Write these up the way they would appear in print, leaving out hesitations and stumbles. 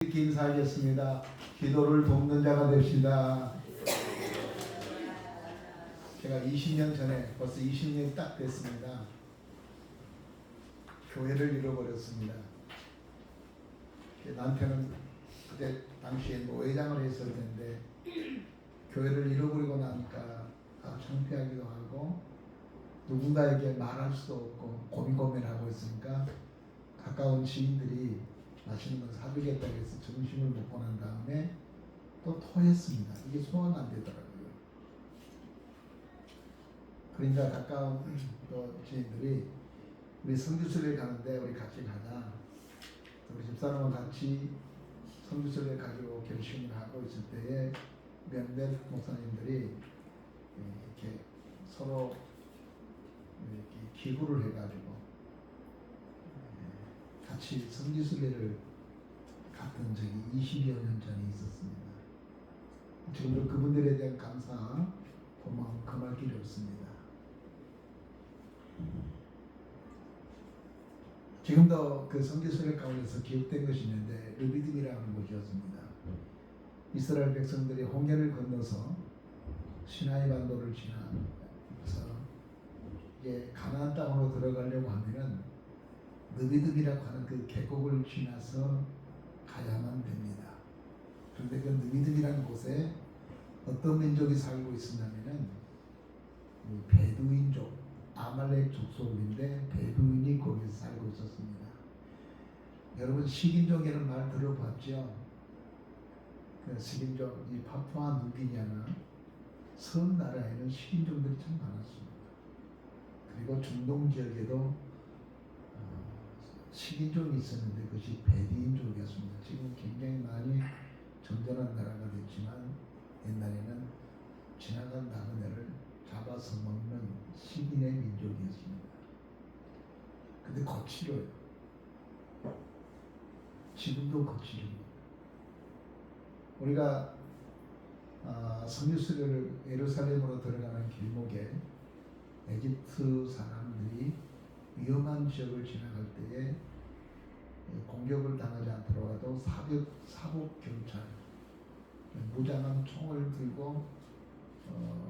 인사하겠습니다. 기도를 돕는 자가 됩시다. 제가 20년 전에 벌써 20년이 딱 됐습니다. 교회를 잃어버렸습니다. 나한테는 그때 당시에 노회장을 했을 텐데 교회를 잃어버리고 나니까 아주 창피하기도 하고 누군가에게 말할 수도 없고 고민하고 있으니까 가까운 지인들이 맛있는 걸 사주겠다고 해서 점심을 먹고 난 다음에 또 토했습니다. 이게 소화가 안 되더라고요. 그러니까 가까운 또 지인들이 우리 성주순례 가는데 우리 같이 가자. 우리 집사람은 같이 성주순례 가기로 결심을 하고 있을 때에 몇몇 목사님들이 이렇게 서로 이렇게 기구를 해가지고 같이 성지순례를 갔던 적이 20여 년 전에 있었습니다. 지금도 그분들에 대한 감사, 고마움 금할 길이 없습니다. 지금도 그 성지순례 가운데서 기억된 것이 있는데 르비딤이라는 곳이었습니다. 이스라엘 백성들이 홍해를 건너서 시나이 반도를 지나서 이제 가나안 땅으로 들어가려고 하면은 느비듭이라고 하는 그 계곡을 지나서 가야만 됩니다. 그런데 그 느비듭이라는 곳에 어떤 민족이 살고 있었냐면은 베두인족, 아말렉 족속인데 베두인이 거기서 살고 있었습니다. 여러분 식인종이라는 말 들어봤죠? 그 식인종, 이 파푸아 누기냐나 섬 나라에는 식인종들이 참 많았습니다. 그리고 중동 지역에도 식인종이 있었는데 그것이 베두인족이었습니다. 지금 굉장히 많이 전전한 나라가 됐지만 옛날에는 지나간 나그네를 잡아서 먹는 식인의 민족이었습니다. 근데 거칠어요. 지금도 거칠입니다. 우리가 성지순례를 예루살렘으로 들어가는 길목에 에집트 사람들이 위험한 지역을 지나갈 때에 공격을 당하지 않더라도 사복 경찰, 무장한 총을 들고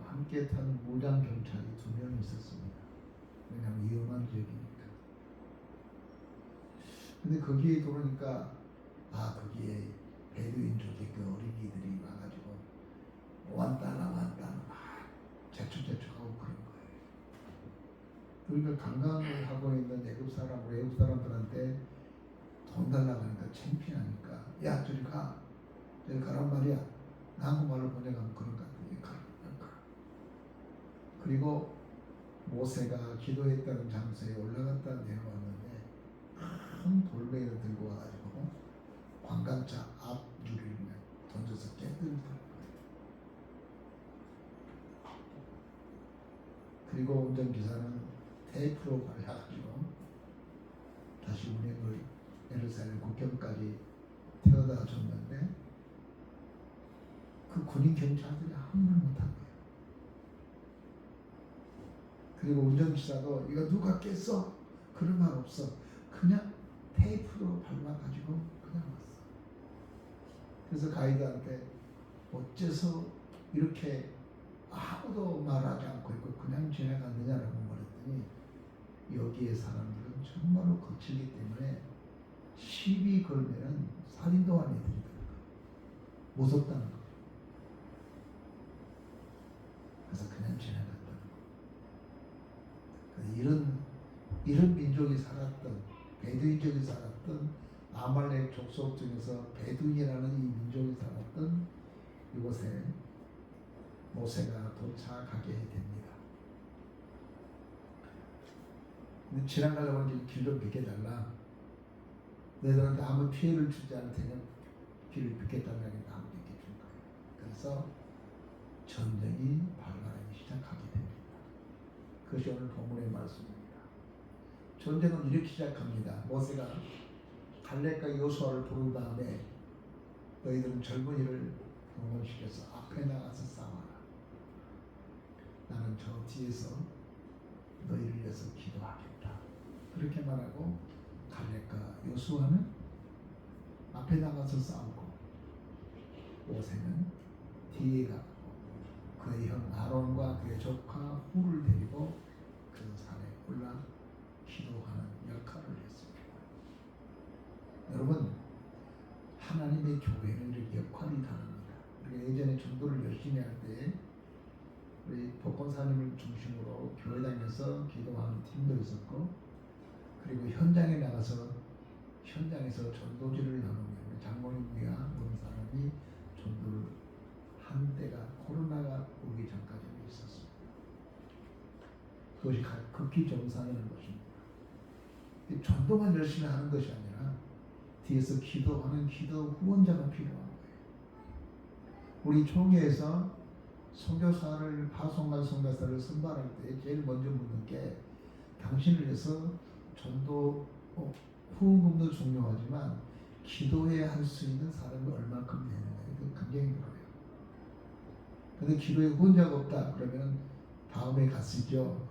함께 탄 무장 경찰이 2명 있었습니다. 왜냐하면 위험한 지역이니까. 근데 거기에 들어오니까 거기에 베두인족의 그 어린이들이 와가지고 완따나 막 재촉하고 그런 거예요. 그러니까 관광을 하고 있는 외국 사람들한테 돈 달라고 하니까 창피하니까 야 저리 가란 말이야. 한국말로 번역하면 그런 것 같아요. 가. 그리고 모세가 기도했다는 장소에 올라갔다 내려왔는데 큰 돌멩이를 들고 와가지고 관광차 앞 유리를 던져서 깨뜨리더라고요. 그리고 운전기사는 테이프로 발라가지고 다시 운행을 예루살렘 국경까지 태워다 줬는데 그 군인 경찰들이 아무 말 못한 거예요. 그리고 운전기사도 이거 누가 깼어? 그런 말 없어. 그냥 테이프로 발라가지고 그냥 왔어. 그래서 가이드한테 어째서 이렇게 아무도 말하지 않고 있고 그냥 지나갔느냐라고 말했더니 여기에 사람들은 정말로 거칠기 때문에 시비 걸면은 살인도 안 해드리더라고요. 무섭다는 거예요. 그래서 그냥 지나갔다는 거예요. 이런 민족이 살았던 베두인족이 살았던 아말렉 족속 중에서 베두인이라는 이 민족이 살았던 이곳에 모세가 도착하게 됩니다. 근데 지나가려고 하는 길 좀 비켜달라. 너희들한테 아무 피해를 주지 않을 테니 길을 비켜달라고 하니까 아무 비켜줄 거예요. 그래서 전쟁이 발발하기 시작하게 됩니다. 그것이 오늘 본문의 말씀입니다. 전쟁은 이렇게 시작합니다. 모세가 갈렙과 여호수아를 부른 다음에 너희들은 젊은이를 동원시켜서 앞에 나가서 싸워라. 나는 저 뒤에서 너희를 위해서 기도하겠다. 그렇게 말하고 갈렙과 여호수아는 앞에 나가서 싸우고 모세는 뒤에 가고 그의 형 아론과 그의 조카 훌을 데리고 그 산에 올라 기도하는 역할을 했습니다. 여러분, 하나님의 교회는 이렇게 역할이 다릅니다. 우리가 예전에 전도를 열심히 할 때 우리 복권사님을 중심으로 교회 다니면서 기도하는 팀도 있었고, 그리고 현장에 나가서 현장에서 전도지를 나누며 장로님과 모든 사람이 전도를 한 때가 코로나가 오기 전까지 있었습니다. 그것이 극히 정상이라는 것입니다. 전도만 열심히 하는 것이 아니라 뒤에서 기도하는 기도 후원자가 필요한 거예요. 우리 총회에서 선교사를 파송한 선교사를 선발할 때 제일 먼저 묻는 게 당신을 위해서 전도 후원금도 중요하지만 기도에 할 수 있는 사람이 얼마큼 되느냐, 이거 굉장히 힘들어요. 근데 기도에 후원자가 없다 그러면 다음에 갔으죠.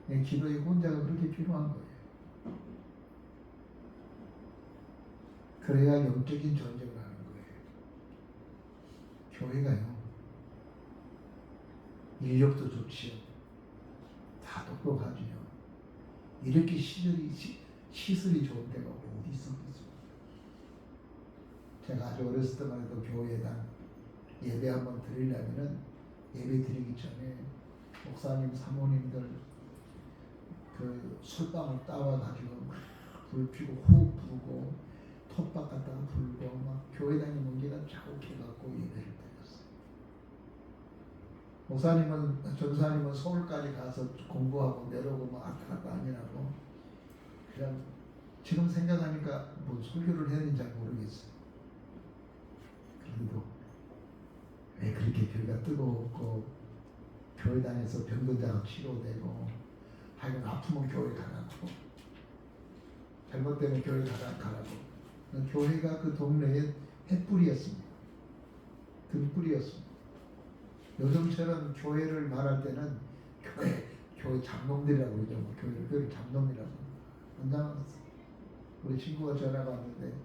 기도에 후원자가 그렇게 필요한 거예요. 그래야 영적인 전쟁을 하는 거예요. 교회가요, 인력도 좋지요, 다 똑똑하지요. 이렇게 시설이 좋은 데가 어디 있었겠어요. 제가 아주 어렸을 때만 해도 교회에다 예배 한번 드리려면은 예배 드리기 전에 목사님, 사모님들 그 술방을 따와 가지고 불 피고 호흡 부르고 톱밥 갖다가 불고 막 교회 다니는 게가 자욱해갖고 예배를 드렸어요. 목사님은, 전사님은 서울까지 가서 공부하고 내려오고 막 왔다 갔다 하느라고 그냥 지금 생각하니까 뭐 설교를 해야 되는지 잘 모르겠어요. 그래도 왜 그렇게 교회가 뜨거웠고 교회 다녀서 병든자가 치료되고 하여간 아프면 교회 가라고 잘못되면 교회 가라고. 교회가 그 동네의 햇불이었습니다. 등불이었습니다. 요즘처럼 교회를 말할 때는 교회 잡놈들이라고 그러죠. 뭐 교회를 잡놈이라고. 언제나 우리 친구가 전화가 왔는데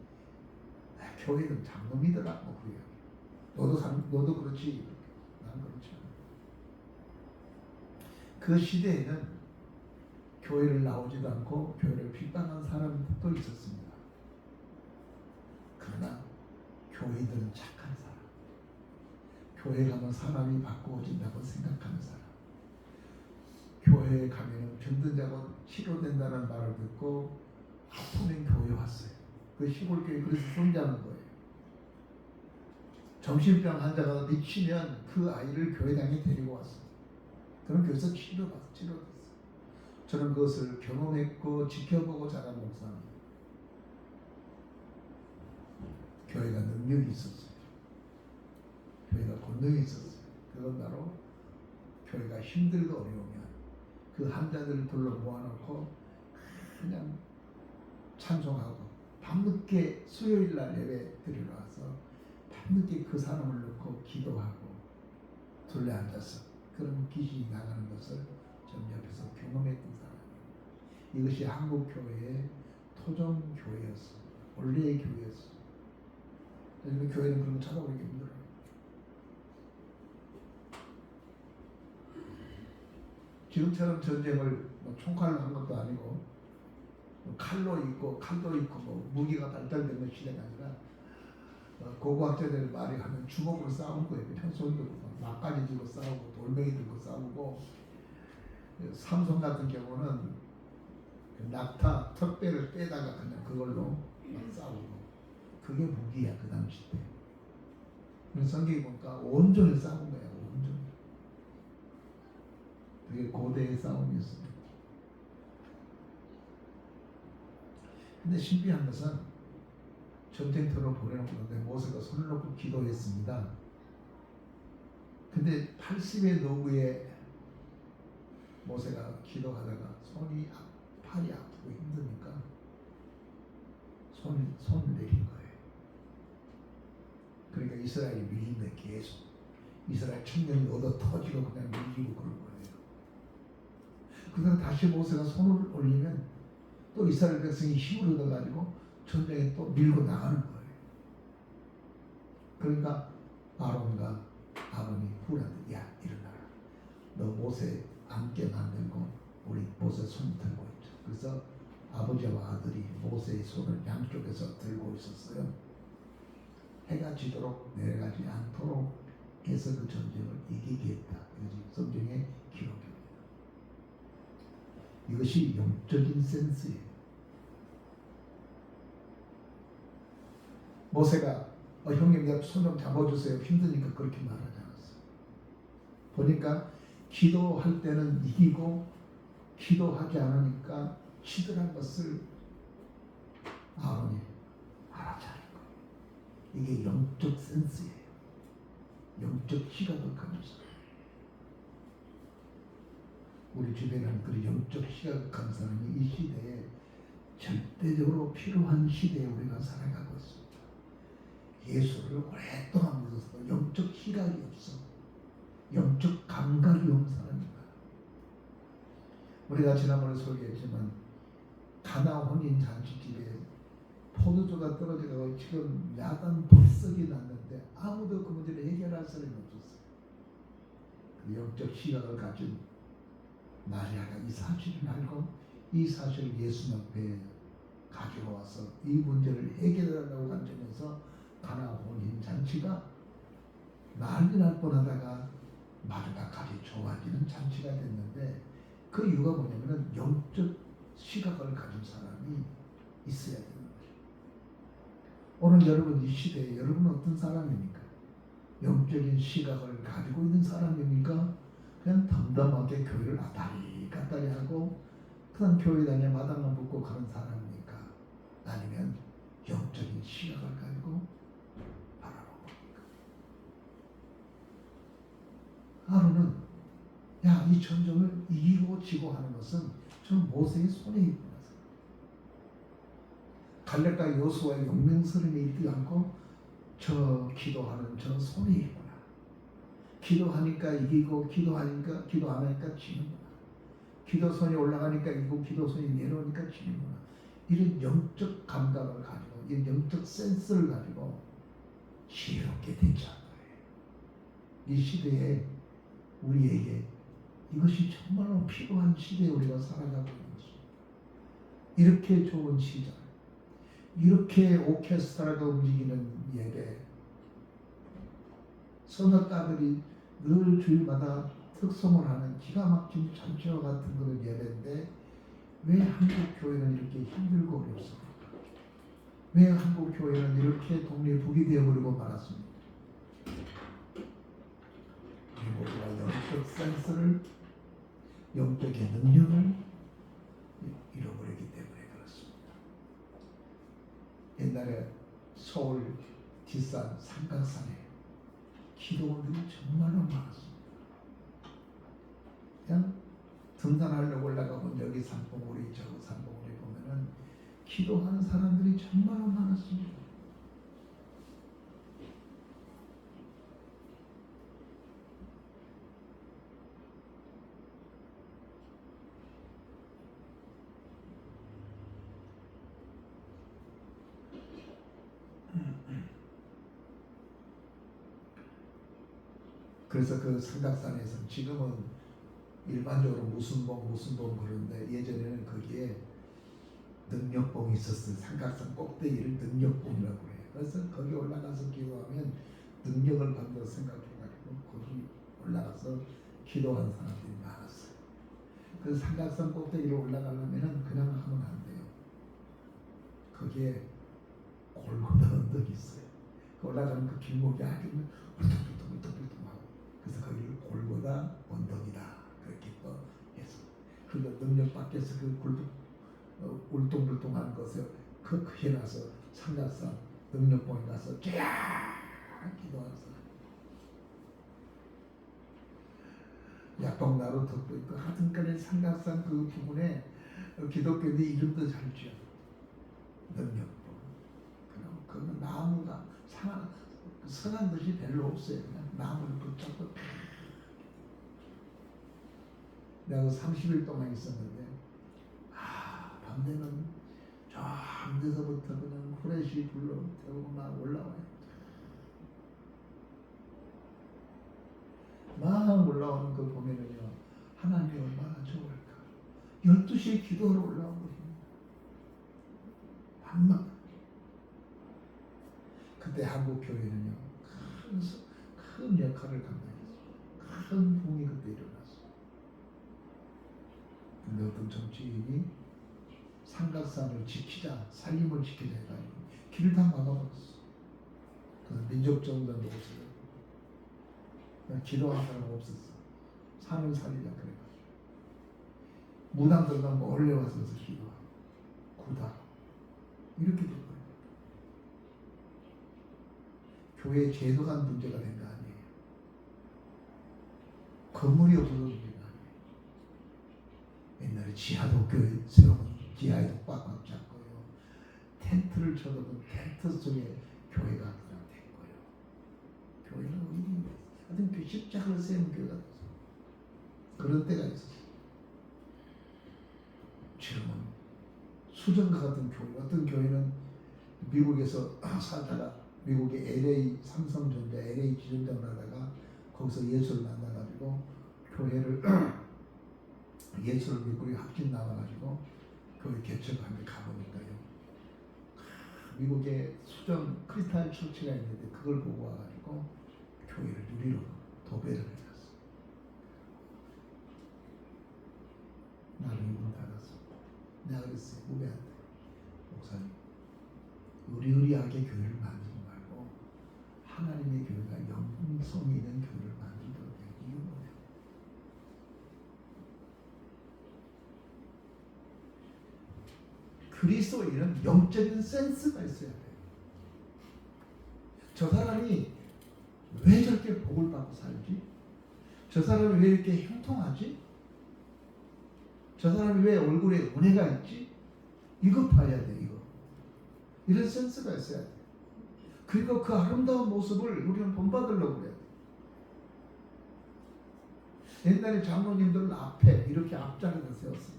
교회는 잡놈이더라 뭐 그래요. 너도 그렇지. 난 그렇지 않아. 그 시대에는 교회를 나오지도 않고 교회를 비판한 사람도 있었습니다. 그러나 교회들은 착한 사람, 교회 가면 사람이 바꾸어진다고 생각하는 사람, 교회에 가면 병든자고 치료된다는 말을 듣고 아프면 교회 왔어요. 그 시골교회 그래서 손자는 거예요. 정신병 환자가 미치면 그 아이를 교회당에 데리고 왔어요. 그럼 교회에서 치료됐어요. 저는 그것을 경험했고 지켜보고 자란 목사입니다. 교회가 능력이 있었어요. 교회가 권능이 있었어요. 그건 바로 교회가 힘들고 어려우면 그 환자들을 불러 모아놓고 그냥 찬송하고 밤늦게 수요일날 예배 드리러 와서 밤늦게 그 사람을 놓고 기도하고 둘레 앉아서 그런 귀신이 나가는 것을 전 옆에서 경험했던 사람입니다. 이것이 한국 교회의 토종 교회였습니다. 원래의 교회였습니다. 요즘 교회는 그런 거 찾아보기 힘들어요. 지금처럼 전쟁을 뭐 총칼로 한 것도 아니고 뭐 칼도 있고 뭐 무기가 발달된 시대가 아니라 고고학자들 말이 하면 주먹으로 싸운 거예요. 그냥 손 들고 막까지 들고 싸우고 돌멩이 들고 싸우고, 삼성 같은 경우는 낙타 턱배를 떼다가 그냥 그걸로 막 싸우고, 그게 무기야 그 당시 때. 성경에 보니까 온전히 싸운 거야. 온전히. 그게 고대의 싸움이었습니다. 근데 신비한 것은 전쟁터로 보내놓고 모세가 손을 놓고 기도했습니다. 근데 80의 노구에 모세가 기도하다가 팔이 아프고 힘드니까 손을 내린 거예요. 그러니까 이스라엘이 밀린 거예요. 계속 이스라엘 청년이 얻어 터지고 그냥 밀리고 그런 거예요. 그러다 다시 모세가 손을 올리면 또 이스라엘 백성이 힘을 얻어가지고 전쟁에 또 밀고 나가는 거예요. 그러니까 아론과 아론이 후라한테 야 일어나라. 너 모세 앉게 만들고 우리 모세 손 들고 있죠. 그래서 아버지와 아들이 모세의 손을 양쪽에서 들고 있었어요. 해가 지도록 내려가지 않도록 해서 그 전쟁을 이기게 했다. 이것이 성경의 기록입니다. 이것이 영적인 센스예요. 모세가 형님 내 손 좀 잡아주세요. 힘드니까 그렇게 말하지 않았어요. 보니까 기도할 때는 이기고 기도하지 않으니까 치더란 것을 아론이 알아차린 거예요. 이게 영적 센스예요. 영적 시각을 가진 사람. 우리 주변에는 그 영적 시각을 가진 사람이 이 시대에 절대적으로 필요한 시대에 우리가 살아가고 있습니다. 예수를 오랫동안 믿어서도 영적 시각이 없어. 영적 감각이 없는 사람입니다. 우리가 지난번에 소개했지만 가나 혼인 잔치집에 포도주가 떨어져가고 지금 야단 불석이 났는데 아무도 그 문제를 해결할 사람이 없었어요. 그 영적 시각을 가진 마리아가 이 사실을 알고 이 사실을 예수 앞에 가지고 와서 이 문제를 해결하려고 간증해서 가나 혼인 잔치가 난리 날 뻔하다가 마지막까지 좋아지는 잔치가 됐는데 그 이유가 뭐냐면은 영적 시각을 가진 사람이 있어야 되는 거죠. 오늘 여러분 이 시대에 여러분은 어떤 사람입니까? 영적인 시각을 가지고 있는 사람입니까? 그냥 덤덤하게 교회를 왔다리 갔다리 하고 그냥 교회 다니며 마당만 붙고 가는 사람입니까? 아니면 영적인 시각을 가지고 바라보는 겁니까? 아론은 야, 이 전쟁을 이기고 지고 하는 것은 저 모세의 손에 있구나. 갈렙과 여호수아의 용맹스러움에 있지 않고 저 기도하는 저 손에 있구나. 기도하니까 이기고 기도 안 하니까 지는구나. 기도선이 올라가니까 이기고 기도선이 내려오니까 지는구나. 이런 영적 감각을 가지고 이런 영적 센스를 가지고 지혜롭게 대처한 거예요. 이 시대에 우리에게 이것이 정말로 필요한 시대에 우리가 살아가고 있는 것입니다. 이렇게 좋은 시절, 이렇게 오케스트라가 움직이는 예배, 성악가들이 늘 주일마다 특송을 하는 기가 막힌 잔치와 같은 그런 예배인데 왜 한국 교회는 이렇게 힘들고 어렵습니까? 왜 한국 교회는 이렇게 독립북이 되어버리고 말았습니까? 우리가 영적 센스를, 영적인 능력을 잃어버리기 때문에 그렇습니다. 옛날에 서울 뒷산 삼각산에 기도원들이 정말로 많았습니다. 그냥 등산하려고 올라가면 여기 산봉우리 저기 산봉우리 보면은 기도하는 사람들이 정말로 많았습니다. 그래서 그 삼각산에서 지금은 일반적으로 무슨 봉 그러는데 예전에는 거기에 능력봉이 있었어요. 삼각산 꼭대기를 능력봉이라고 해요. 그래서 거기 올라가서 기도하면 능력을 받는다고 생각해가지고 거기 올라가서 기도하는 사람들이 많았어요. 그 삼각산 꼭대기로 올라가려면 그냥 하면 안 돼요. 거기에 골고다 언덕이 있어요. 그 올라가는 그 길목이 아주 울퉁불퉁하고 그래서 거기를 골고다 언덕이다 그렇게 또 해서 그 능력 밖에서 그 울퉁불퉁한 것에 그 해놔서 삼각산 능력봉에 가서 쫙 기도하는 사람. 약동나루 덕도 있고 하여튼간에 삼각산 그 부분에 기독교인들이 이름도 잘 지어. 능력봉. 그럼 그 나무가 선한 것이 별로 없어요. 그냥 나무를 붙잡고 내가 30일 동안 있었는데 밤 되면 저 데서부터 그냥 후레쉬 불러 태우고 막 올라와요. 막 올라오는 거 보면은요, 하나님이 얼마나 좋을까. 12시에 기도하러 올라온 것입니다. 밤만. 그때 한국 교회는요, 큰 역할을 감당했어요. 큰 붕이 그때 일어났어요. 근데 어떤 정치인이 삼각산을 지키자, 살림을 지키자 해가지고 길을 다 막아버렸어. 그래서 민족정당도 없어요. 기도하는 사람 없었어. 산을 살리자 그래가지고 무당들만 몰래 와서 기도하고 구다 이렇게 된 거예요. 교회 제도가 문제가 된 거 아니에요. 건물이 없어서 문제가 아니에요. 옛날에 지하도 교회 세우고 지하에도 꽉꽉 잡고요. 텐트를 쳐도 그 텐트 속에 교회가 그냥 된 거예요. 교회는 의미 하여튼 그 십자가를 세운 교회가 됐어요. 그런 때가 있었어요. 지금은 수정과 같은 교회, 어떤 교회는 미국에서 살다가 미국의 LA 삼성전자, LA 지점장을 하다가 거기서 예수를 만나가지고 교회를 예수를 믿고 합진 나와가지고 교회 개척하는데 가보니까요. 미국의 수정 크리스탈 처치가 있는데 그걸 보고 와가지고 교회를 유리로 도배를 해놨어. 나는 문 닫았어. 내가 그랬어요. 후배한테, 목사님, 의리의리하게 교회를 만들지 말고 하나님의 교회가 영성이 있는 교회를 만들도록 해. 이유는 뭐냐? 그리스도인은 영적인 센스가 있어야 돼요. 저 사람이 왜 저렇게 복을 받고 살지? 저 사람이 왜 이렇게 형통하지? 저 사람이 왜 얼굴에 은혜가 있지? 이거 봐야 돼. 이거. 이런 센스가 있어야 돼. 그리고 그 아름다운 모습을 우리는 본받으려고 그래요. 옛날에 장로님들은 앞에 이렇게 앞자리를 세웠습니다.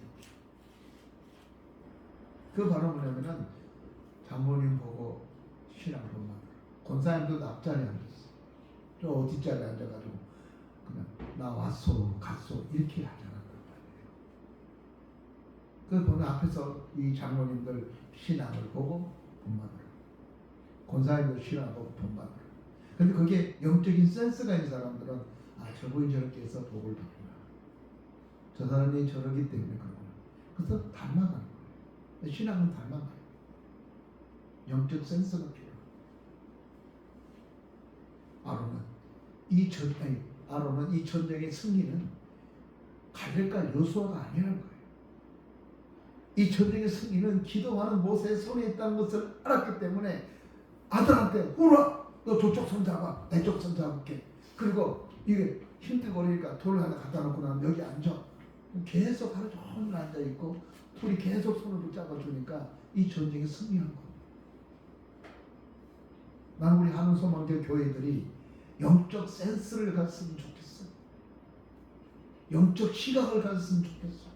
그 바로 뭐냐면은 장로님 보고 신앙 본받으라. 권사님들도 앞자리에 앉았어. 저 뒷자리에 앉아가지고 그냥 나 왔소 갔소 이렇게 하지 않았단 말이에요. 그 보면 앞에서 이 장로님들 신앙을 보고 본받으라. 권사님들 신앙을 보고 본받으라. 근데 그게 영적인 센스가 있는 사람들은 아 저분이 저렇게 해서 복을 받구나. 저 사람이 저러기 때문에 그러구나. 그래서 닮아가는 거예요. 신앙은 닮아가요. 영적 센스가 필요해요. 아론은 이 전쟁의 승리는 갈렙과 여호수아가 아니라는 거예요. 이 전쟁의 승리는 기도하는 모세의 손에 있다는 것을 알았기 때문에 아들한테 후라 너 저쪽 손 잡아 내 쪽 손 잡을게. 그리고 이게 힘들거리니까 돌을 하나 갖다 놓고 나면 여기 앉아. 계속 하루 종일 앉아있고 둘이 계속 손을 붙잡아주니까 이 전쟁에 승리한 거예요. 난 우리 한국소망교 교회들이 영적 센스를 가졌으면 좋겠어. 영적 시각을 가졌으면 좋겠어.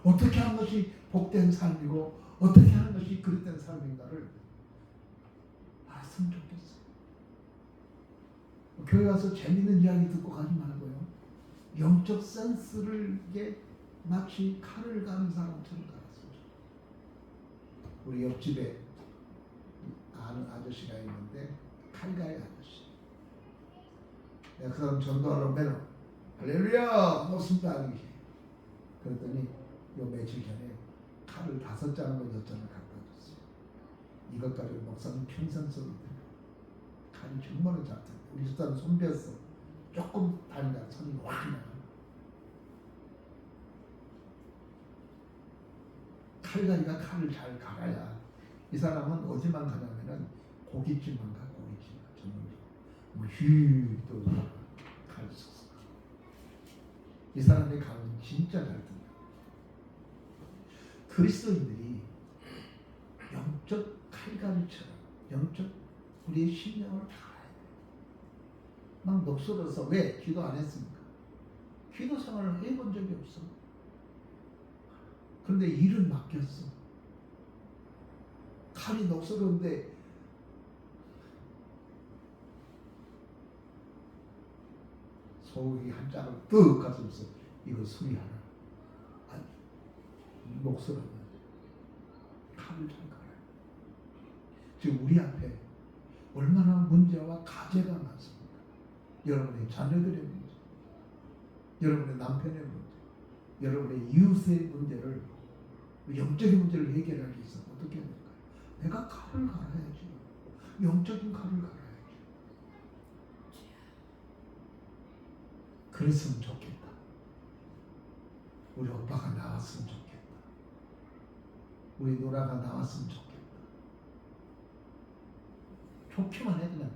어떻게 하는 것이 복된 삶이고 어떻게 하는 것이 그릇된 삶인가를 알았으면 좋겠어. 교회 와서 재밌는 이야기 듣고 가지 말고요. 영적 센스를 이게 마치 칼을 가는 사람처럼 갈았으면 좋겠어. 우리 옆집에 아는 아저씨가 있는데 칼가의 아저씨. 내가 그 사람 전도하러 매너 할렐루야 높습니다. 그랬더니 요 며칠 전에 칼을 5장을 6장을 갖다 줬어요. 이것 가지고 목사님 평생 써도 돼요. 칼이 정말로 작다. 우리 집사람 손 베었어. 조금 다니다 손이 확 나가. 칼갈이가 칼을 잘 갈아야 이 사람은 어디만 가냐면은 고깃집만 가. 고깃집 전문적으로 뭐 휴도 칼 썼어. 이 사람의 칼은 진짜 잘 든다. 그리스도인들이 영적 칼갈이처럼 영적 우리의 신령을 갈아야 돼. 막 녹슬어서 왜 기도 안 했습니까? 기도 생활을 해본 적이 없어. 그런데 일은 맡겼어. 칼이 녹슬었는데 소고기 한 짝을 떡 가져서 이거 수리하라. 아니, 녹슬었는 칼을 잘 갈아요. 지금 우리 앞에 얼마나 문제와 가제가 많습니까? 여러분의 자녀들의 문제, 여러분의 남편의 문제, 여러분의 이웃의 문제를, 영적인 문제를 해결하기 위해서 어떻게 해야 될까요? 내가 칼을 갈아야지. 영적인 칼을 갈아야지. 그랬으면 좋겠다. 우리 오빠가 나왔으면 좋겠다. 우리 누나가 나왔으면 좋겠다. 좋기만 해. 그냥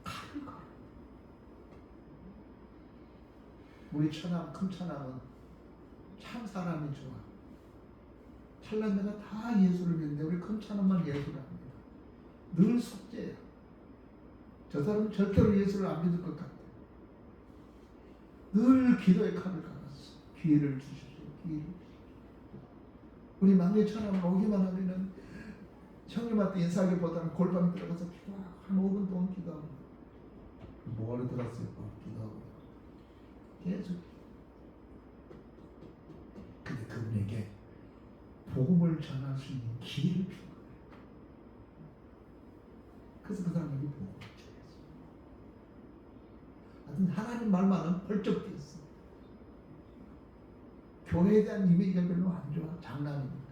칼을 갈아. 우리 처남, 큰 처남은 참 사람이 좋아. 찰나내가 다 예수를 믿는데 우리 큰 처남만 예수를 합니다. 늘 숙제야. 저 사람은 절대로 예수를 안 믿을 것 같아. 늘 기도의 칼을 갈았어. 기회를 주십시오. 기회를 주십시오. 우리 막내 처남은 오기만 하면은 형님한테 인사하기보다는 골방에 들어가서 기도하고 한 5분 동안 기도하고. 뭐하러 들었어요? 기도하고. 계속. 근데 그분에게 복음을 전할 수 있는 기회를 준 거예요. 그래서 그 사람에게 복음을 전했어요. 하여튼 하나님 말만은 벌쩍 뛰었어. 교회에 대한 이미지가 별로 안 좋아. 장난입니다.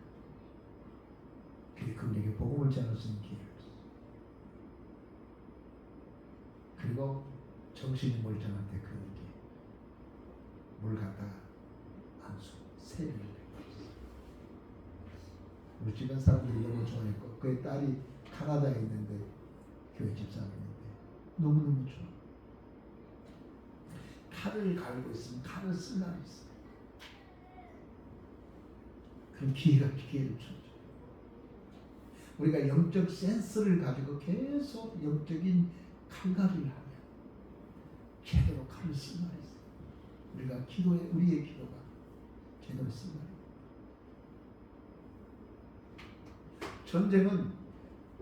그게 그분에게 복음을 전할 수 있는 기회를 줬어. 그리고 정신이 멀쩡할 때 그에게 물 갖다가 안수 세례를 내렸어. 우리 주변 사람들이 너무 좋아했고, 그의 딸이 카나다에 있는데 교회 집사님인데 너무너무 좋아. 칼을 갈고 있으면 칼을 쓸 날이 있어. 그런 기회를 줬죠. 우리가 영적 센스를 가지고 계속 영적인 칼갈이를 하면 제대로 칼을 쓸 날이 있어. 우리가 우리의 기도가 제대로 쓸 날이 있어. 전쟁은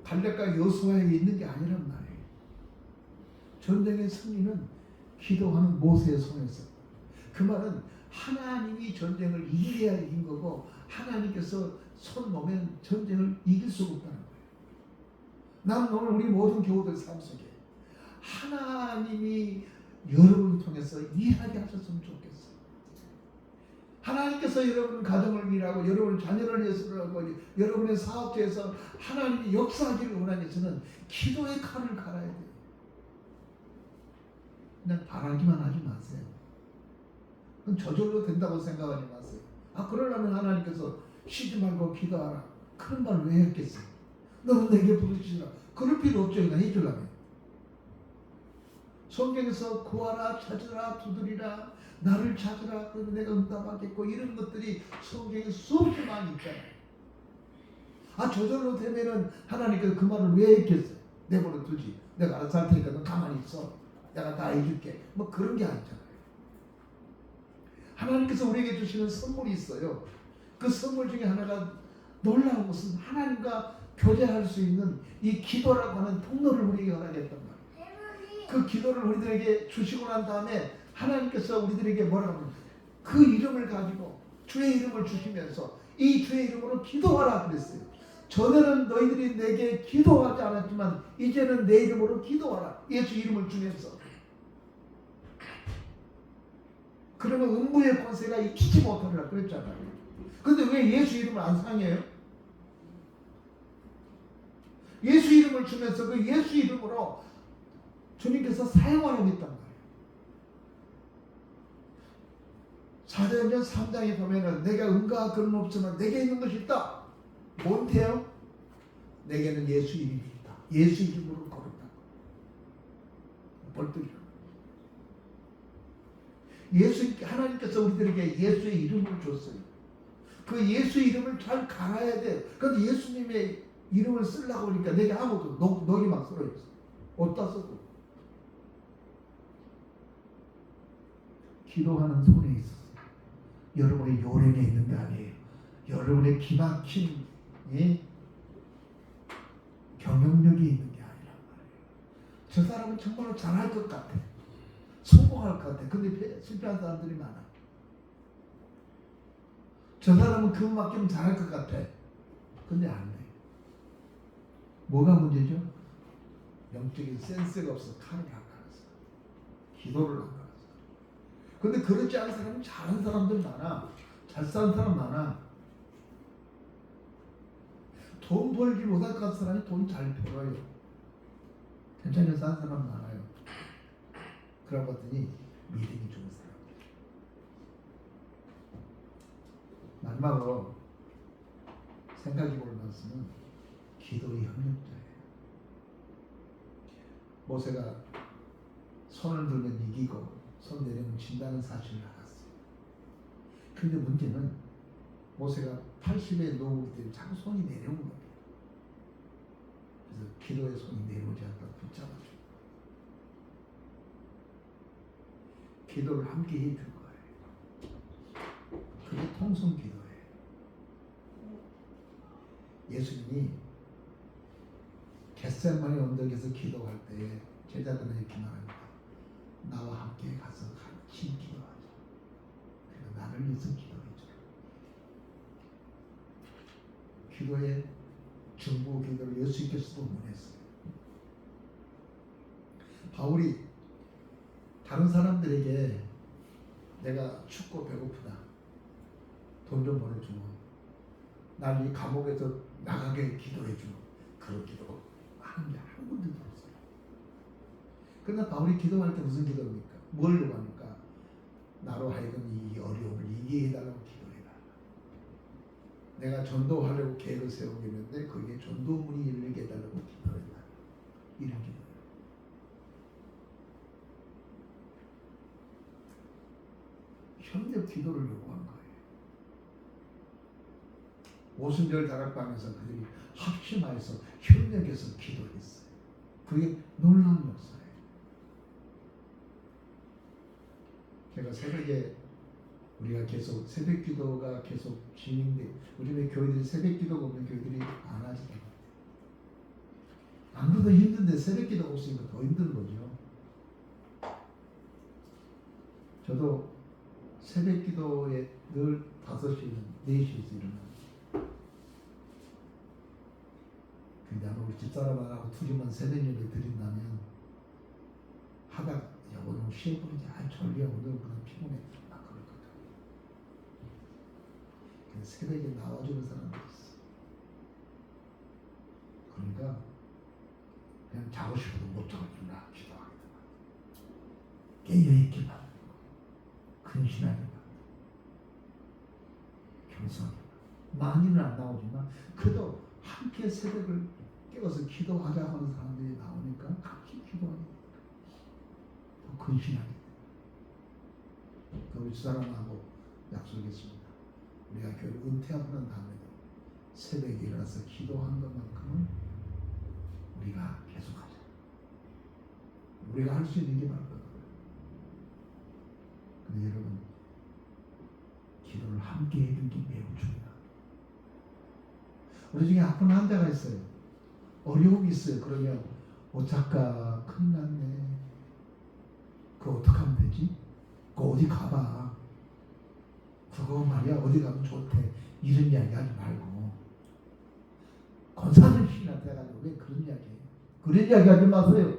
갈렙과 여호수아에 있는 게 아니란 말이에요. 전쟁의 승리는 기도하는 모세의 손에 있었다. 그 말은 하나님이 전쟁을 이겨야 이긴 거고, 하나님께서 손 놓으면 전쟁을 이길 수가 없다는 거예요. 나는 오늘 우리 모든 교우들 삶 속에 하나님이 여러분을 통해서 일하게 하셨으면 좋겠어요. 하나님께서 여러분 가정을 일하고 여러분 자녀를 위해서라고 여러분의 사업체에서 하나님이 역사하기를 원하기 위해서는 기도의 칼을 갈아야 돼요. 그냥 바라기만 하지 마세요. 그건 저절로 된다고 생각하지 마세요. 그러려면 하나님께서 쉬지 말고 기도하라. 그런 말 왜 했겠어요? 너는 내게 부르시라. 그럴 필요 없죠. 그냥 해주려면. 성경에서 구하라, 찾으라, 두드리라, 나를 찾으라, 그러면 내가 응답하겠고, 이런 것들이 성경에 수없이 많이 있잖아요. 저절로 되면은 하나님께서 그 말을 왜 했겠어요? 내버려 두지. 내가 알아서 할 테니까 너 가만히 있어. 내가 다 해줄게. 뭐 그런 게 아니잖아요. 하나님께서 우리에게 주시는 선물이 있어요. 그 선물 중에 하나가 놀라운 것은 하나님과 교제할 수 있는 이 기도라고 하는 통로를 우리에게 허락했단 말이에요. 그 기도를 우리들에게 주시고 난 다음에 하나님께서 우리들에게 뭐라고 하면 그 이름을 가지고 주의 이름을 주시면서 이 주의 이름으로 기도하라 그랬어요. 전에는 너희들이 내게 기도하지 않았지만 이제는 내 이름으로 기도하라. 예수 이름을 주면서. 그러면 음부의 권세가 이기지 못하리라 그랬잖아요. 그런데 왜 예수 이름을 안 상해요? 예수 이름을 주면서 그 예수 이름으로 주님께서 사용하라고 했단 말이에요. 사도행전 3장에 보면은 내가 은과 그런 없으나 내게 있는 것이 있다. 뭔데요? 내게는 예수 이름이 있다. 예수 이름으로 걸었다. 벌떡이라. 하나님께서 우리들에게 예수의 이름을 줬어요. 그 예수 이름을 잘 갈아야 돼. 그런데 예수님의 이름을 쓰려고 하니까 내게 아무도 녹이 막 쓰러졌어. 어디다 써도. 기도하는 손에 있었어요. 여러분의 요령에 있는 게 아니에요. 여러분의 기막힌 경영력이 있는 게 아니란 말이에요. 저 사람은 정말로 잘할 것 같아. 성공할 것 같아. 근데 실패한 사람들이 많아. 저 사람은 그거 맡기면 잘할 것 같아. 근데 안 돼. 뭐가 문제죠? 영적인 센스가 없어. 칼을 안 갈았어. 기도를 안 갈았어. 근데 그렇지 않은 사람은 잘하는 사람들 많아. 잘 사는 사람 많아. 돈 벌지 못할 것 같은 사람이 돈 잘 벌어요. 괜찮게 사는 사람 많아요. 그러고 봤더니 믿음이 좋은 사람. 마지막으로 생각해 볼 말씀은 기도의 협력자예요. 모세가 손을 들면 이기고 손 내리면 진다는 사실을 알았어요. 근데 문제는 모세가 80에 넘어오기 때문에 자꾸 손이 내려오는 거예요. 그래서 기도의 손이 내려오지 않도록 붙잡아줘. 기도를 함께 해줄 거예요. 그게 통성 기도예요. 예수님이 겟세마네 언덕에서 기도할 때 제자들은 이렇게 말합니다. 나와 함께 가서 같이 기도하자. 그리고 나를 위해서 기도해주라. 기도의 중보 기도를 예수님께서도 원했어요. 바울이 다른 사람들에게 내가 춥고 배고프다. 돈 좀 보내주고 날 이 감옥에서 나가게 기도해주고 그런 기도 하는 게 한 군데도 없어요. 그러나 바울이 기도할 때 무슨 기도입니까? 뭘 요구합니까? 나로 하여금 이 어려움을 이기게 해달라고 기도해달라. 내가 전도하려고 계획을 세우고 있는데 거기에 전도문이 열리게 해달라고 기도해달라. 이런 기도예요. 협력 기도를 요구한 거예요. 오순절 다락방에서 그들이 합심하여서 협력해서 기도했어요. 그게 놀라운 역사예요. 제가 새벽에 우리가 계속 새벽 기도가 계속 진행돼. 우리의 교회들이 새벽 기도가 없는 교회들이 안 하잖아요. 안 그래도 힘든데 새벽 기도가 없으니까 더 힘든 거죠. 저도 새벽 기도에 늘 5시에는 4시에서 일어나요. 근데 아마 우리 집사람하고 둘이만 새벽 예배 드린다면 하다가 야 오늘 쉬어버리자. 졸려. 오늘 그냥 피곤해. 막 그러거든. 그래서 새벽에 나와주는 사람도 있어. 그러니까 그냥 자고 싶어도 못 자겠구나. 기도하겠다. 깨어있게 만들고 근신하게 만들고 겸손하게 만들고 많이는 안 나오지만 그래도 함께 새벽을 깨워서 기도하자 하는 사람들이 나오니까 같이 기도하게 더 근신하게 돼요. 우리 사람하고 약속했습니다. 우리가 교회 은퇴하고 난 다음에도 새벽에 일어나서 기도하는 것만큼은 우리가 계속하자. 우리가 할 수 있는 게 바로 그거예요. 근데 여러분 기도를 함께 해준 게 매우 중요합니다. 우리 중에 아픈 환자가 있어요. 어려움이 있어요. 그러면 작가 큰일 났네. 그거 어떻게 하면 되지? 그거 어디 가봐. 그거 말이야 어디 가면 좋대. 이런 이야기 하지 말고 권사님 신한테 가지고 왜 그런 이야기 해요? 그런 이야기 하지 마세요.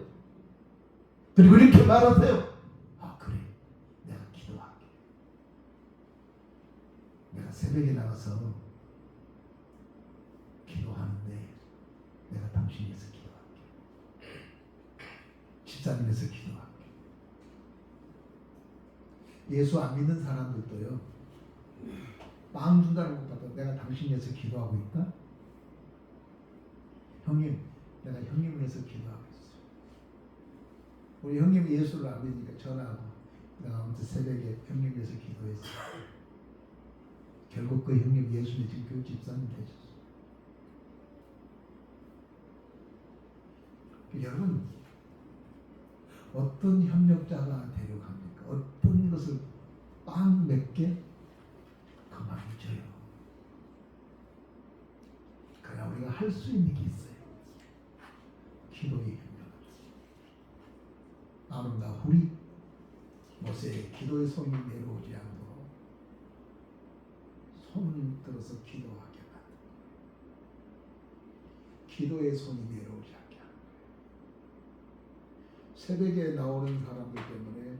그리고 이렇게 말하세요. 아 그래 내가 기도할게. 내가 새벽에 나가서 기도하는데 내가 당신 위해서 기도할게. 집사님 위해서 기도할게. 예수 안 믿는 사람들도요. 빵 준다는 것보다 내가 당신 위해서 기도하고 있다. 형님 내가 형님 위해서 기도하고 있어. 우리 형님이 예수를 안 믿으니까 전화하고 내가 아무튼 새벽에 형님 위해서 기도했어. 결국 그 형님 예수 믿은 교회 집사님 되셨어. 여러분 어떤 협력자가 되려고 합니까? 어떤 것을 빵 몇 개 그만 줘요. 할 수 있는 게 있어요. 기도의 힘력. 아론과 훌이 모세의 기도의 손이 내려오지 않도록 손을 들어서 기도하게 만든 기도의 손이 내려오지 않게 하는 거예요. 새벽에 나오는 사람들 때문에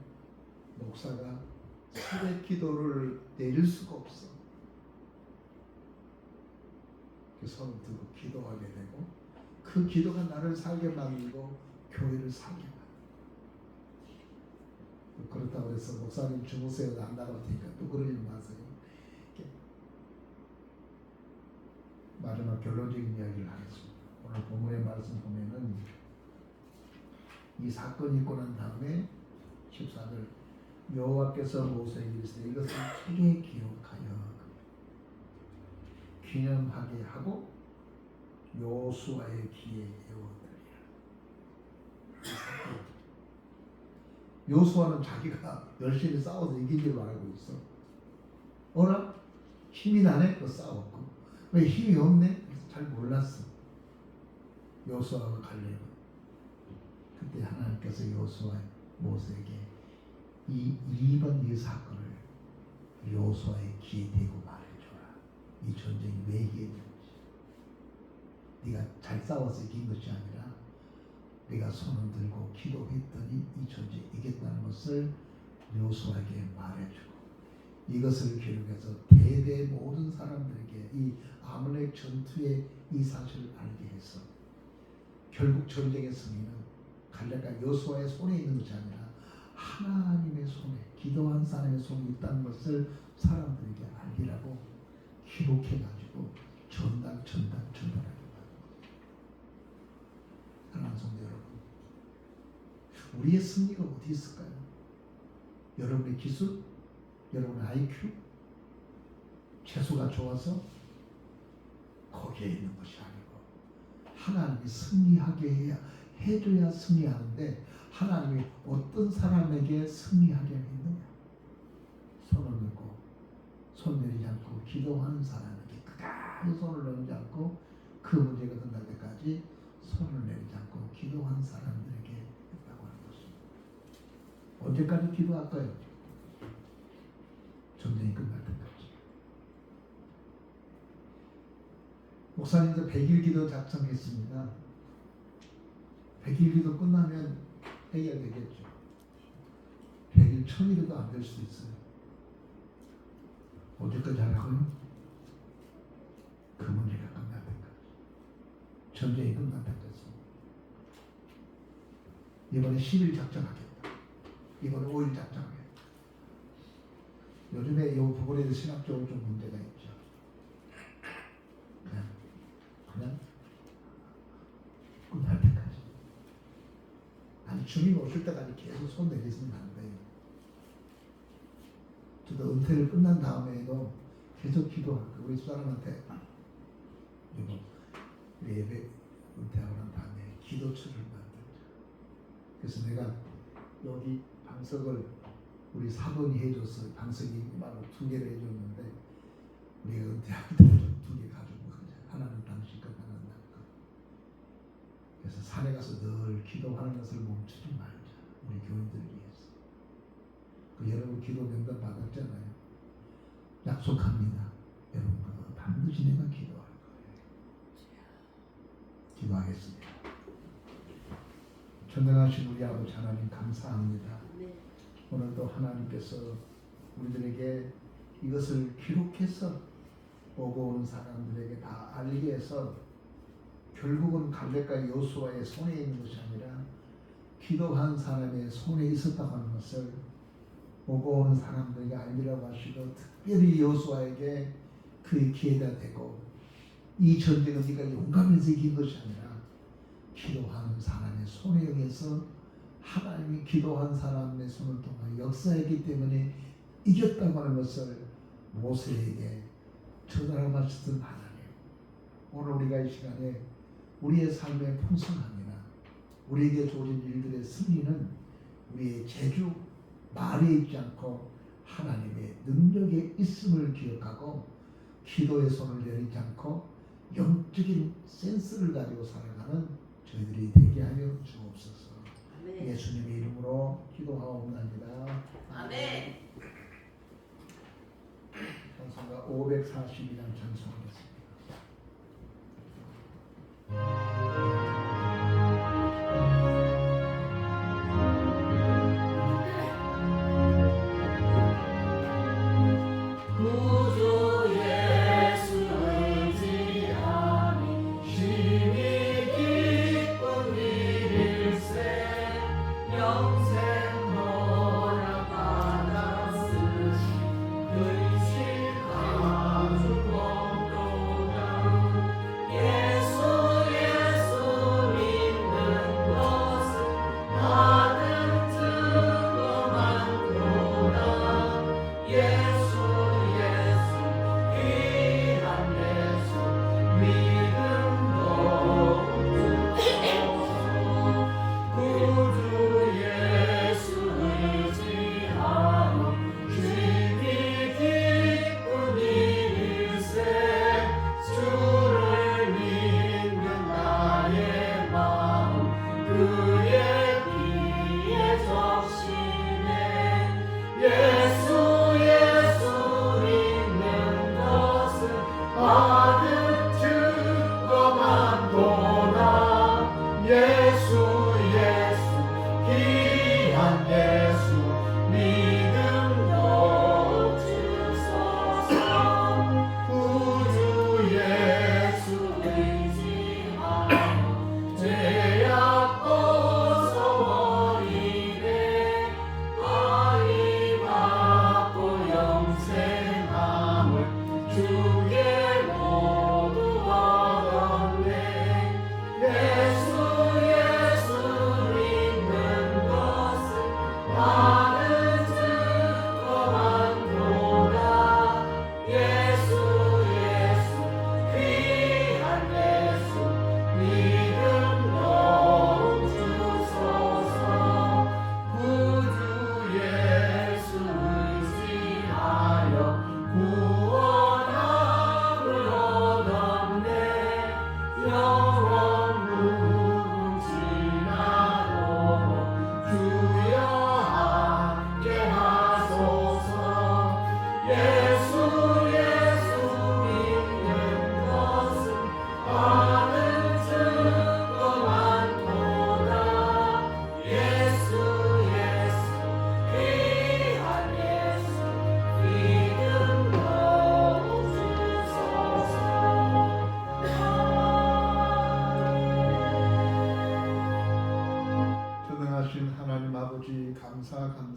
목사가 새벽 기도를 내릴 수가 없어. 그 손을 들고 기도하게 되고 그 기도가 나를 살게 만들고 교회를 살게 만들고 그렇다고 해서 목사님 주무세요 안 나갈 테니까 또 그러지 마세요. 마지막 결론적인 이야기를 하겠습니다. 오늘 본문의 말씀 보면은 이 사건이 있고 난 다음에 14절 여호와께서 모세에게 이르시되 이것을 책에 기록하여 기념하게 하고 여호수아의 귀에 외워드리라. 여호수아는 자기가 열심히 싸워서 이긴 줄 알고 있어. 어라? 힘이 나네? 그 싸웠고 왜 힘이 없네? 잘 몰랐어. 여호수아가 갈렙은 그때 하나님께서 여호수아 모세에게 이번 이 사건을 여호수아의 귀에 대고 말해줘라. 이 전쟁이 왜 이겼는지. 네가 잘 싸워서 이긴 것이 아니라 네가 손을 들고 기도했더니 이 전쟁이 이겼다는 것을 여호수아에게 말해주고 이것을 기록해서 대대 모든 사람들에게 이 아말렉 전투의 이 사실을 알게 해서 결국 전쟁의 승리는 갈렙과 여호수아의 손에 있는 것이 아니라 하나님의 손에 기도한 사람의 손이 있다는 것을 사람들에게 알리라고 기록해가지고 전달하게 만든 거예요. 사랑하는 성도 여러분, 우리의 승리가 어디 있을까요? 여러분의 기술? 여러분의 IQ? 재수가 좋아서 거기에 있는 것이 아니고 하나님이 승리하게 해줘야 승리하는데 하나님이 어떤 사람에게 승리하게 했느냐? 손을 들고 손 내리지 않고 기도하는 사람에게 끝까지 손을 내리지 않고 그 문제가 끝날 때까지 손을 내리지 않고 기도한 사람들에게 했다고 하는 것입니다. 언제까지 기도할까요? 전쟁이 끝날 때까지. 목사님도 100일 기도 작성했습니다. 100일 기도 끝나면 해결되겠죠. 100일, 1000일도 안 될 수도 있어요. 언제까지 하라고요? 그 문제가 끝날 때까지. 전쟁이 끝날 때까지. 이번에 10일 작정하겠다. 이번에 5일 작정하겠다. 요즘에 이 부분에 대해서 신학적으로 좀 문제가 있죠. 그냥 끝날 때까지. 아니 주님 오실 때까지 계속 손 내리시면 안 돼요. 저도 은퇴를 끝난 다음에도 계속 기도할 거예요. 우리 집사람한테 이거 예배 은퇴하고 난 다음에 기도처를 만들자. 그래서 내가 여기 방석을 우리 사돈이 해줬어. 방석이 말로 2개를 해줬는데 우리가 은퇴할 때 2개 가지고 가자. 하나는 당신 것, 하나는 나 것. 그래서 산에 가서 늘 기도하는 것을 멈추지 말자. 우리 교인들 위해서. 그 여러분 기도 명단 받았잖아요. 약속합니다. 여러분 그거 반드시 내가 기도할 거예요. 기도하겠습니다. 전능하신 우리 아버지 하나님 감사합니다. 오늘도 하나님께서 우리들에게 이것을 기록해서 오고 온 사람들에게 다 알게 해서 결국은 갈렙과 여호수아의 손에 있는 것이 아니라 기도한 사람의 손에 있었다고 하는 것을 오고 온 사람들에게 알리라고 하시고 특별히 여호수아에게 그의 기회가 되고 이 전쟁은 네가 용감해서 이긴 것이 아니라 기도하는 사람의 손에 의해서 하나님이 기도한 사람의 손을 통해 역사했기 때문에 이겼다고 하는 것을 모세에게 전하라고 하셨던 하나님, 오늘 우리가 이 시간에 우리의 삶의 풍성함이나 우리에게 주어진 일들의 승리는 우리의 재주, 말에 있지 않고 하나님의 능력에 있음을 기억하고 기도의 손을 내리지 않고 영적인 센스를 가지고 살아가는 저희들이 되게 하여 주옵소서. 아멘. 예수님의 이름으로 기도하옵나이다. 아멘. 찬송가 542장 찬송하겠습니다.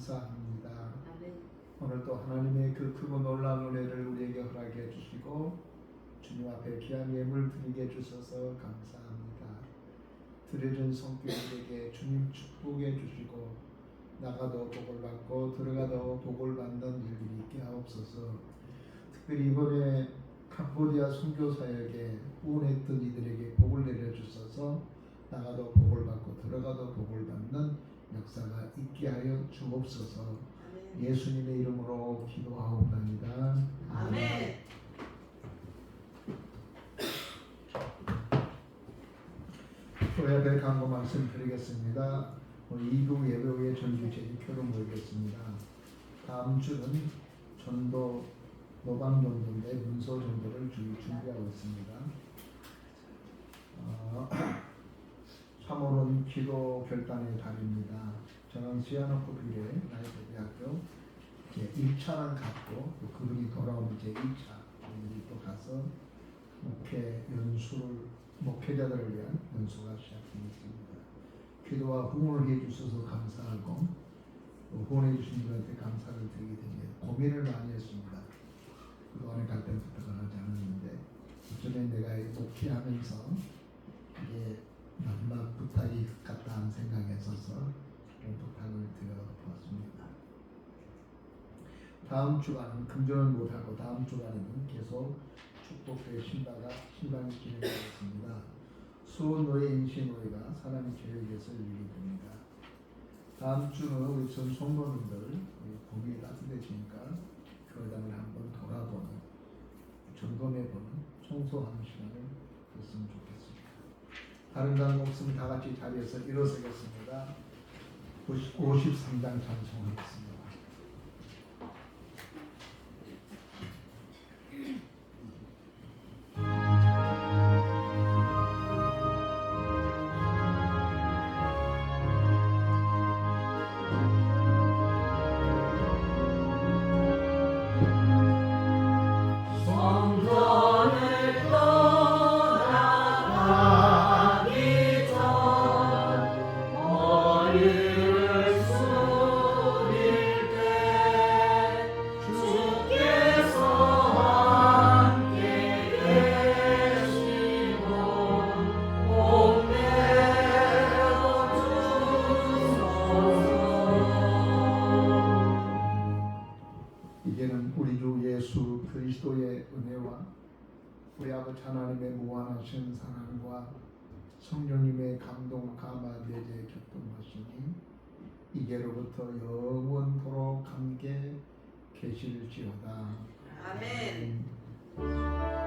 감사합니다. 오늘도 하나님의 그 크고 놀라운 은혜를 우리에게 허락해 주시고 주님 앞에 귀한 예물 드리게 해주셔서 감사합니다. 드려진 성교인에게 주님 축복해 주시고 나가도 복을 받고 들어가도 복을 받는 일들이 있게 하옵소서. 특별히 이번에 캄보디아 선교사역에 후원했던 이들에게 복을 내려주셔서 나가도 복을 받고 들어가도 복을 받는 역사가 있게 하여 주옵소서. 아멘. 예수님의 이름으로 기도하옵나이다. 아멘. 교회별 간구 말씀드리겠습니다. 오늘 2부 예배 후에 전주 제지표로 모이겠습니다. 다음 주는 전도 노방 전도인데 문서 전도를 준비하고 있습니다. 3월은 기도 결단의 달입니다. 저는 시아노코빌에 나이트대학교 이제 1차는 갔고 그분이 돌아오면 이제 2차 또 가서 목회자들을 위한 연수가 시작되겠습니다. 기도와 후원을 해주셔서 감사하고 후원해 주신 분한테 감사를 드리게 됩니다. 고민을 많이 했습니다. 그동안에 갈 때부터 하지 않았는데 어쩌면 내가 목회하면서 이게 마지막 부탁이 같다 하는 생각에 있어서 부탁을 드려보았습니다. 다음 주간은 금전을 못하고 다음 주간에는 계속 축복의 신방이 진행되겠습니다. 수호노예 임시노예가 사람의 죄를 위해서 열리게 됩니다. 다음 주는 우리 전 성도님들 봄이 따뜻해지니까 교회당을 한번 돌아보는 점검해보는 청소하는 시간을 됐으면 좋겠습니다. 아름다운 목숨 다 같이 자리에서 일어서겠습니다. 53장 찬송하겠습니다. 성전을 떠나가기 전 머리를 숙일 때 주께서 함께 계시고 봄내어 주소서. 이제는 우리 주 예수 그리스도의 은혜와 우리 아버지 하나님의 무한하신 사랑과 성령님의 감동 감화 내재 교통하시니 이제로부터 영원토록 함께 계실지어다. 아멘. 아멘.